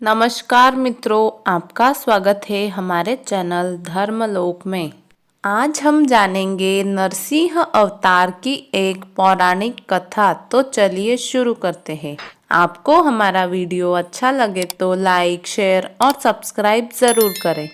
नमस्कार मित्रों, आपका स्वागत है हमारे चैनल धर्मलोक में। आज हम जानेंगे नरसिंह अवतार की एक पौराणिक कथा। तो चलिए शुरू करते हैं। आपको हमारा वीडियो अच्छा लगे तो लाइक, शेयर और सब्सक्राइब जरूर करें।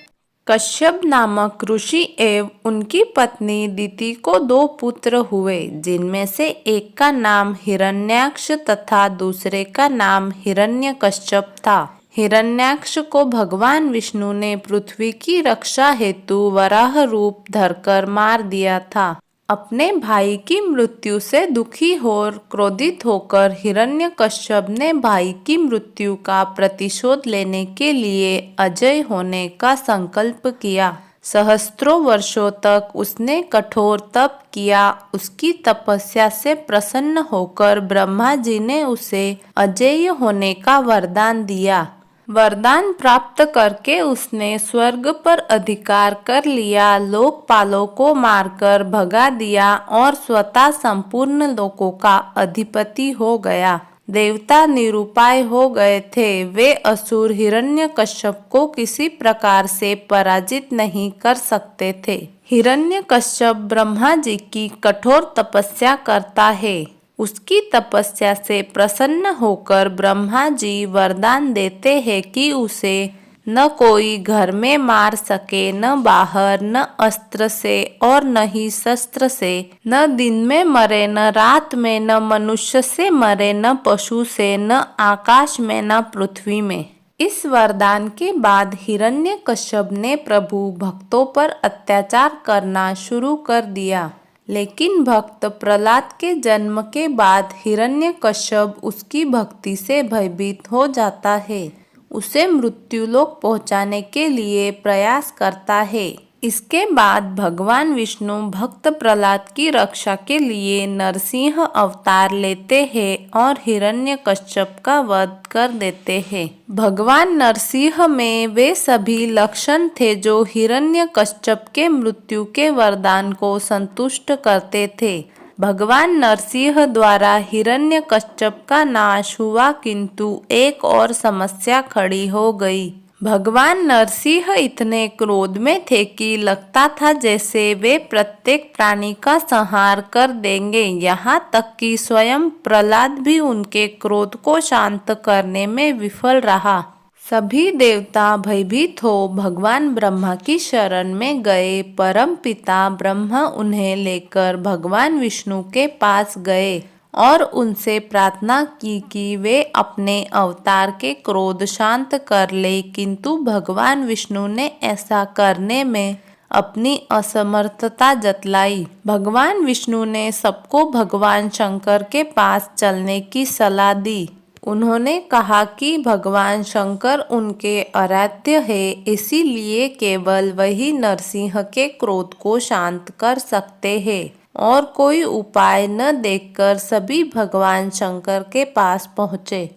कश्यप नामक ऋषि एवं उनकी पत्नी दिति को 2 पुत्र हुए, जिनमें से एक का नाम हिरण्याक्ष तथा दूसरे का नाम हिरण्यकश्यप था। हिरण्याक्ष को भगवान विष्णु ने पृथ्वी की रक्षा हेतु वराह रूप धरकर मार दिया था। अपने भाई की मृत्यु से दुखी और क्रोधित होकर हिरण्यकश्यप ने भाई की मृत्यु का प्रतिशोध लेने के लिए अजय होने का संकल्प किया। सहस्त्रों वर्षों तक उसने कठोर तप किया। उसकी तपस्या से प्रसन्न होकर ब्रह्मा जी ने उसे अजेय होने का वरदान दिया। वरदान प्राप्त करके उसने स्वर्ग पर अधिकार कर लिया, लोकपालों को मारकर भगा दिया और स्वतः संपूर्ण लोकों का अधिपति हो गया। देवता निरुपाय हो गए थे। वे असुर हिरण्यकश्यप को किसी प्रकार से पराजित नहीं कर सकते थे। हिरण्यकश्यप ब्रह्मा जी की कठोर तपस्या करता है। उसकी तपस्या से प्रसन्न होकर ब्रह्मा जी वरदान देते हैं कि उसे न कोई घर में मार सके, न बाहर, न अस्त्र से और न ही शस्त्र से, न दिन में मरे, न रात में, न मनुष्य से मरे, न पशु से, न आकाश में, न पृथ्वी में। इस वरदान के बाद हिरण्यकश्यप ने प्रभु भक्तों पर अत्याचार करना शुरू कर दिया। लेकिन भक्त प्रहलाद के जन्म के बाद हिरण्यकश्यप उसकी भक्ति से भयभीत हो जाता है। उसे मृत्युलोक पहुंचाने के लिए प्रयास करता है। इसके बाद भगवान विष्णु भक्त प्रहलाद की रक्षा के लिए नरसिंह अवतार लेते हैं और हिरण्यकश्यप का वध कर देते हैं। भगवान नरसिंह में वे सभी लक्षण थे जो हिरण्यकश्यप के मृत्यु के वरदान को संतुष्ट करते थे। भगवान नरसिंह द्वारा हिरण्यकश्यप का नाश हुआ, किंतु एक और समस्या खड़ी हो गई। भगवान नरसिंह इतने क्रोध में थे कि लगता था जैसे वे प्रत्येक प्राणी का संहार कर देंगे। यहाँ तक कि स्वयं प्रहलाद भी उनके क्रोध को शांत करने में विफल रहा। सभी देवता भयभीत हो भगवान ब्रह्मा की शरण में गए। परम पिता ब्रह्मा उन्हें लेकर भगवान विष्णु के पास गए और उनसे प्रार्थना की कि वे अपने अवतार के क्रोध शांत कर ले, किंतु भगवान विष्णु ने ऐसा करने में अपनी असमर्थता जतलाई। भगवान विष्णु ने सबको भगवान शंकर के पास चलने की सलाह दी। उन्होंने कहा कि भगवान शंकर उनके आराध्य है, इसीलिए केवल वही नरसिंह के क्रोध को शांत कर सकते हैं। और कोई उपाय न देखकर सभी भगवान शंकर के पास पहुँचे।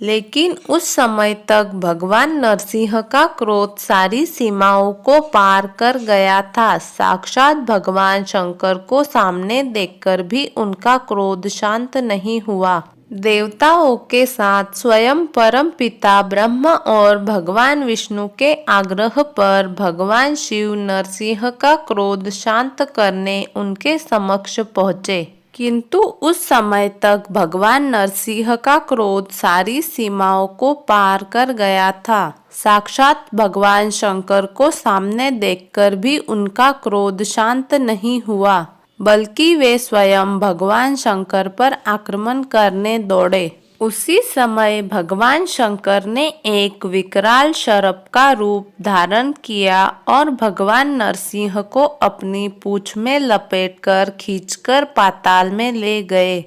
लेकिन उस समय तक भगवान नरसिंह का क्रोध सारी सीमाओं को पार कर गया था। साक्षात भगवान शंकर को सामने देखकर भी उनका क्रोध शांत नहीं हुआ। देवताओं के साथ स्वयं परम पिता ब्रह्मा और भगवान विष्णु के आग्रह पर भगवान शिव नरसिंह का क्रोध शांत करने उनके समक्ष पहुँचे, किंतु उस समय तक भगवान नरसिंह का क्रोध सारी सीमाओं को पार कर गया था। साक्षात भगवान शंकर को सामने देखकर भी उनका क्रोध शांत नहीं हुआ, बल्कि वे स्वयं भगवान शंकर पर आक्रमण करने दौड़े। उसी समय भगवान शंकर ने एक विकराल सर्प का रूप धारण किया और भगवान नरसिंह को अपनी पूंछ में लपेटकर खींचकर पाताल में ले गए।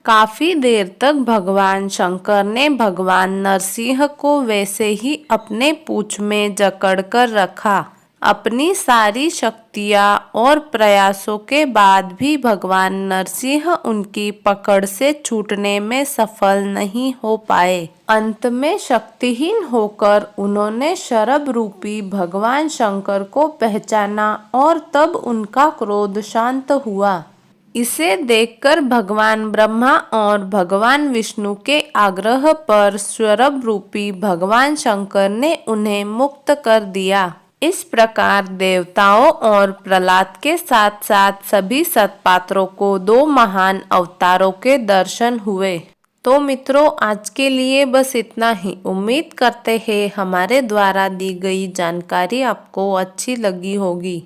काफी देर तक भगवान शंकर ने भगवान नरसिंह को वैसे ही अपने पूंछ में जकड़कर रखा। अपनी सारी शक्तियाँ और प्रयासों के बाद भी भगवान नरसिंह उनकी पकड़ से छूटने में सफल नहीं हो पाए। अंत में शक्तिहीन होकर उन्होंने शरभ रूपी भगवान शंकर को पहचाना और तब उनका क्रोध शांत हुआ। इसे देखकर भगवान ब्रह्मा और भगवान विष्णु के आग्रह पर स्वरूप रूपी भगवान शंकर ने उन्हें मुक्त कर दिया। इस प्रकार देवताओं और प्रहलाद के साथ साथ सभी सत्पात्रों को 2 महान अवतारों के दर्शन हुए। तो मित्रों, आज के लिए बस इतना ही। उम्मीद करते हैं हमारे द्वारा दी गई जानकारी आपको अच्छी लगी होगी।